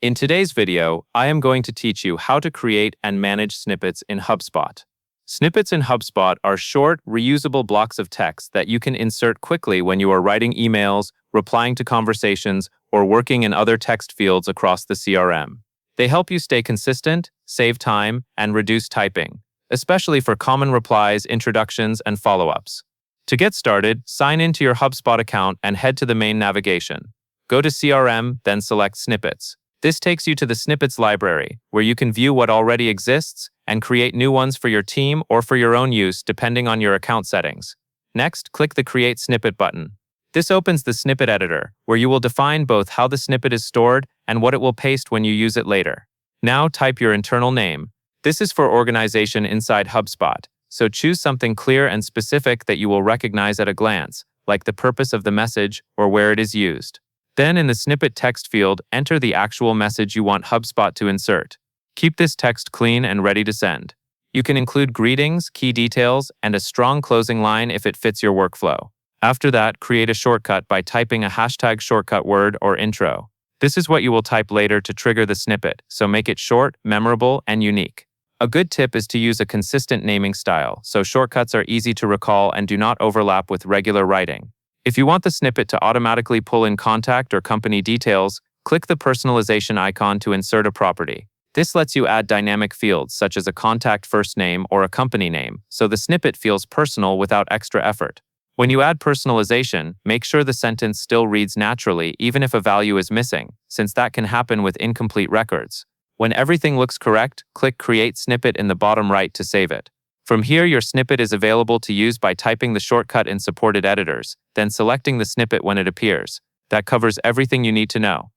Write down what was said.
In today's video, I am going to teach you how to create and manage snippets in Hubspot. Snippets in Hubspot are short, reusable blocks of text that you can insert quickly when you are writing emails, replying to conversations, or working in other text fields across the CRM. They help you stay consistent, save time, and reduce typing, especially for common replies, introductions, and follow-ups. To get started, sign into your Hubspot account and head to the main navigation. Go to CRM, then select Snippets. This takes you to the Snippets library, where you can view what already exists and create new ones for your team or for your own use depending on your account settings. Next, click the Create Snippet button. This opens the snippet editor, where you will define both how the snippet is stored and what it will paste when you use it later. Now type your internal name. This is for organization inside HubSpot, so choose something clear and specific that you will recognize at a glance, like the purpose of the message or where it is used. Then in the snippet text field, enter the actual message you want HubSpot to insert. Keep this text clean and ready to send. You can include greetings, key details, and a strong closing line if it fits your workflow. After that, create a shortcut by typing a hashtag shortcut word or intro. This is what you will type later to trigger the snippet, so make it short, memorable, and unique. A good tip is to use a consistent naming style, so shortcuts are easy to recall and do not overlap with regular writing. If you want the snippet to automatically pull in contact or company details, click the personalization icon to insert a property. This lets you add dynamic fields such as a contact first name or a company name, so the snippet feels personal without extra effort. When you add personalization, make sure the sentence still reads naturally even if a value is missing, since that can happen with incomplete records. When everything looks correct, click Create Snippet in the bottom right to save it. From here, your snippet is available to use by typing the shortcut in supported editors, then selecting the snippet when it appears. That covers everything you need to know.